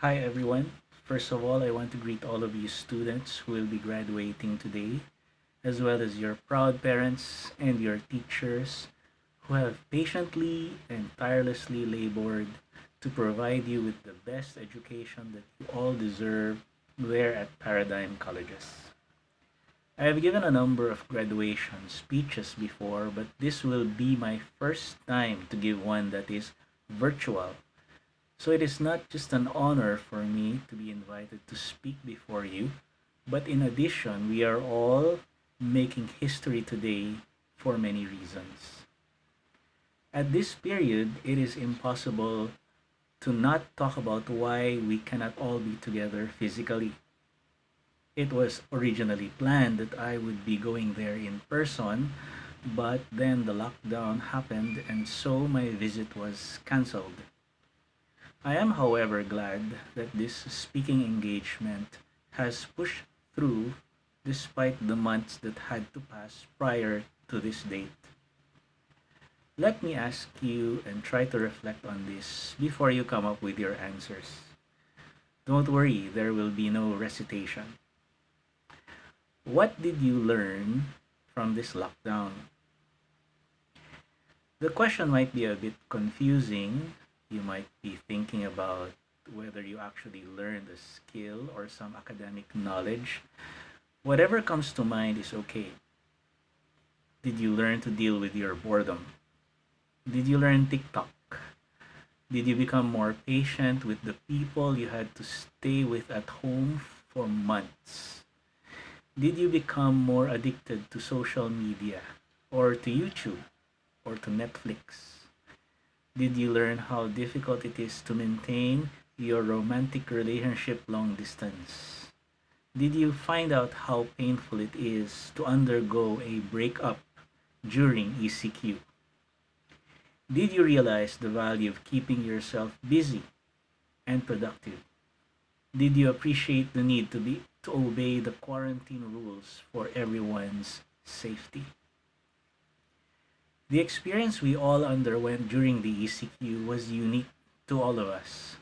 Hi everyone. First of all, I want to greet all of you students who will be graduating today, as well as your proud parents and your teachers who have patiently and tirelessly labored to provide you with the best education that you all deserve there at Paradigm Colleges. I have given a number of graduation speeches before, but this will be my first time to give one that is virtual. So it is not just an honor for me to be invited to speak before you, but in addition, we are all making history today for many reasons. At this period, it is impossible to not talk about why we cannot all be together physically. It was originally planned that I would be going there in person, but then the lockdown happened and so my visit was cancelled. I am, however, glad that this speaking engagement has pushed through despite the months that had to pass prior to this date. Let me ask you and try to reflect on this before you come up with your answers. Don't worry, there will be no recitation. What did you learn from this lockdown? The question might be a bit confusing. You might be thinking about whether you actually learned a skill or some academic knowledge. Whatever comes to mind is okay. Did you learn to deal with your boredom? Did you learn TikTok? Did you become more patient with the people you had to stay with at home for months? Did you become more addicted to social media or to YouTube or to Netflix? Did you learn how difficult it is to maintain your romantic relationship long distance? Did you find out how painful it is to undergo a breakup during ECQ? Did you realize the value of keeping yourself busy and productive? Did you appreciate the need to obey the quarantine rules for everyone's safety? The experience we all underwent during the ECQ was unique to all of us.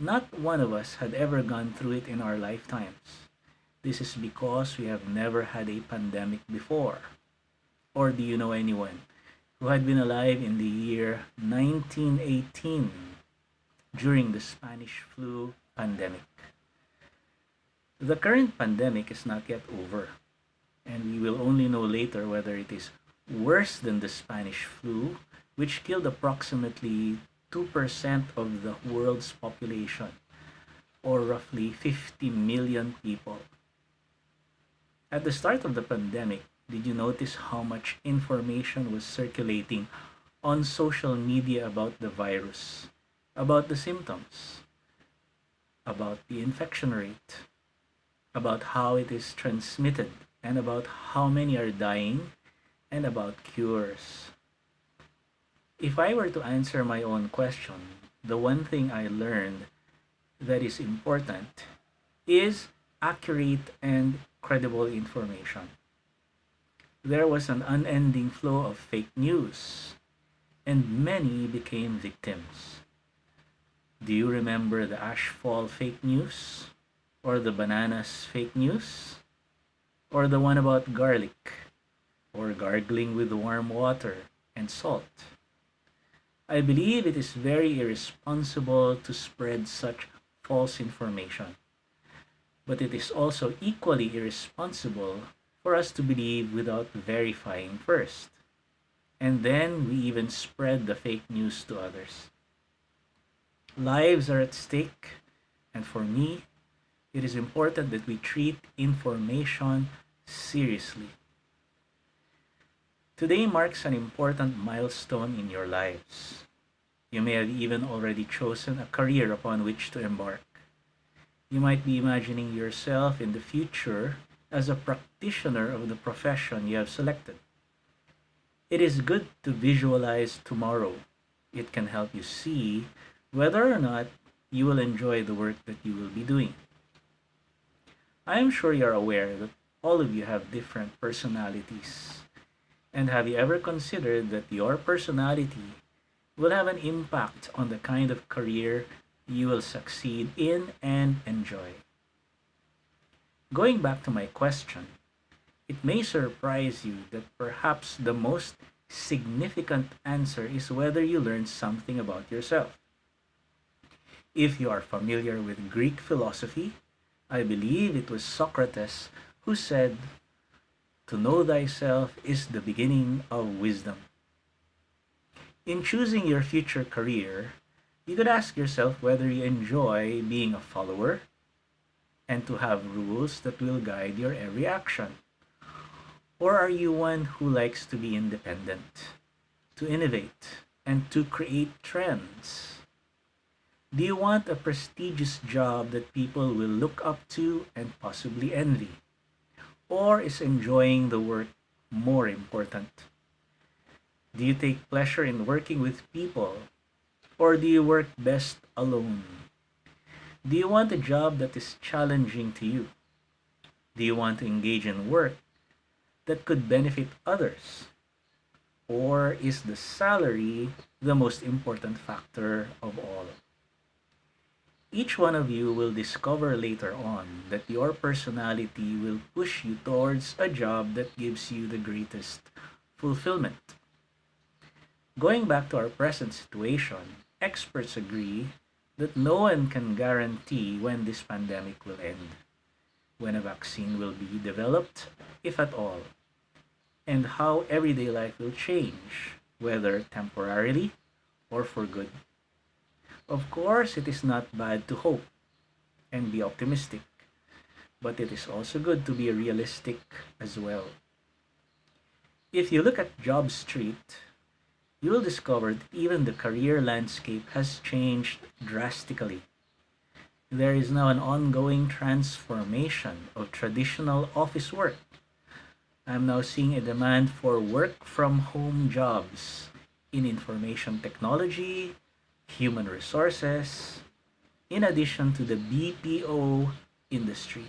Not one of us had ever gone through it in our lifetimes. This is because we have never had a pandemic before. Or do you know anyone who had been alive in the year 1918 during the Spanish flu pandemic? The current pandemic is not yet over, and we will only know later whether it is worse than the Spanish flu, which killed approximately 2% of the world's population, or roughly 50 million people. At the start of the pandemic, did you notice how much information was circulating on social media about the virus, about the symptoms, about the infection rate, about how it is transmitted, and about how many are dying, and about cures? If I were to answer my own question, the one thing I learned that is important is accurate and credible information. There was an unending flow of fake news, and many became victims. Do you remember the ashfall fake news? Or the bananas fake news? Or the one about garlic? Or gargling with warm water and salt? I believe it is very irresponsible to spread such false information. But it is also equally irresponsible for us to believe without verifying first. And then we even spread the fake news to others. Lives are at stake, and for me, it is important that we treat information seriously. Today marks an important milestone in your lives. You may have even already chosen a career upon which to embark. You might be imagining yourself in the future as a practitioner of the profession you have selected. It is good to visualize tomorrow. It can help you see whether or not you will enjoy the work that you will be doing. I am sure you're aware that all of you have different personalities. And have you ever considered that your personality will have an impact on the kind of career you will succeed in and enjoy. Going back to my question, it may surprise you that perhaps the most significant answer is whether you learn something about yourself. If you are familiar with Greek philosophy, I believe it was Socrates who said, "To know thyself is the beginning of wisdom." In choosing your future career, you could ask yourself whether you enjoy being a follower and to have rules that will guide your every action. Or are you one who likes to be independent, to innovate, and to create trends? Do you want a prestigious job that people will look up to and possibly envy? Or is enjoying the work more important? Do you take pleasure in working with people? Or do you work best alone? Do you want a job that is challenging to you? Do you want to engage in work that could benefit others? Or is the salary the most important factor of all? Each one of you will discover later on that your personality will push you towards a job that gives you the greatest fulfillment. Going back to our present situation, experts agree that no one can guarantee when this pandemic will end, when a vaccine will be developed, if at all, and how everyday life will change, whether temporarily or for good. Of course, it is not bad to hope and be optimistic, but it is also good to be realistic as well. If you look at Job Street, you will discover that even the career landscape has changed drastically. There is now an ongoing transformation of traditional office work. I'm now seeing a demand for work from home jobs in information technology, human resources, in addition to the BPO industry.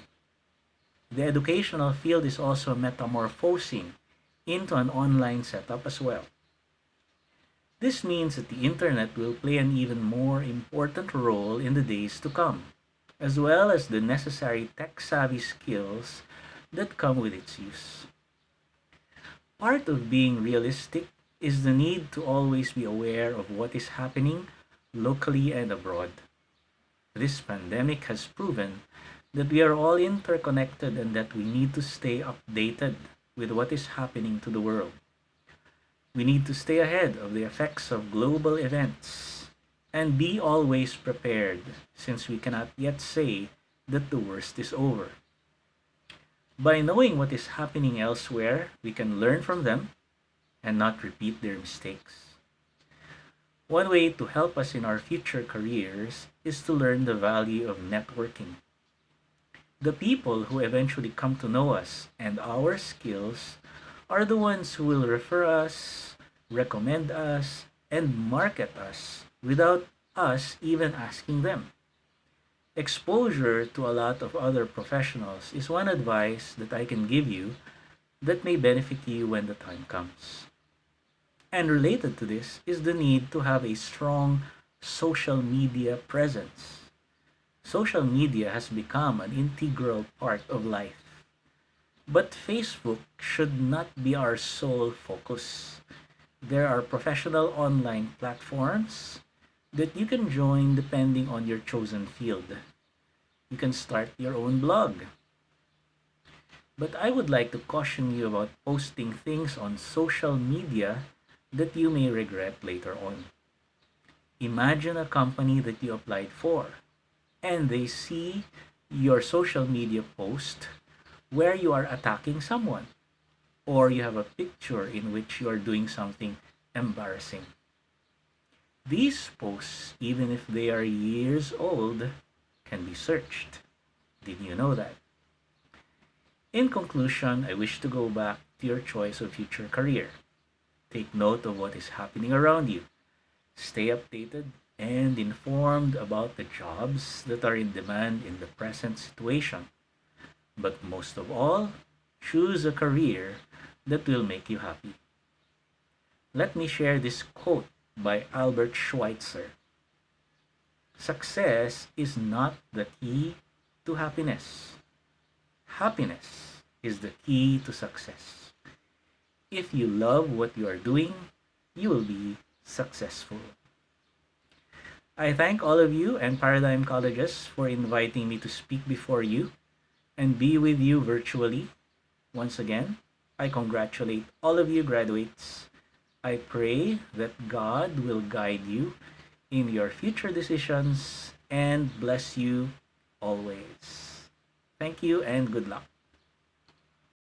The educational field is also metamorphosing into an online setup as well. This means that the internet will play an even more important role in the days to come, as well as the necessary tech savvy skills that come with its use. Part of being realistic is the need to always be aware of what is happening locally and abroad. This pandemic has proven that we are all interconnected and that we need to stay updated with what is happening to the world. We need to stay ahead of the effects of global events and be always prepared since we cannot yet say that the worst is over. By knowing what is happening elsewhere, we can learn from them and not repeat their mistakes. One way to help us in our future careers is to learn the value of networking. The people who eventually come to know us and our skills are the ones who will refer us, recommend us, and market us without us even asking them. Exposure to a lot of other professionals is one advice that I can give you that may benefit you when the time comes. And related to this is the need to have a strong social media presence. Social media has become an integral part of life. But Facebook should not be our sole focus. There are professional online platforms that you can join depending on your chosen field. You can start your own blog. But I would like to caution you about posting things on social media that you may regret later on. Imagine a company that you applied for and they see your social media post where you are attacking someone or you have a picture in which you are doing something embarrassing. These posts, even if they are years old, can be searched. Did you know that? In conclusion, I wish to go back to your choice of future career. Take note of what is happening around you. Stay updated and informed about the jobs that are in demand in the present situation. But most of all, choose a career that will make you happy. Let me share this quote by Albert Schweitzer. Success is not the key to happiness. Happiness is the key to success. If you love what you are doing, you will be successful. I thank all of you and Paradigm Colleges for inviting me to speak before you and be with you virtually. Once again, I congratulate all of you graduates. I pray that God will guide you in your future decisions and bless you always. Thank you and good luck.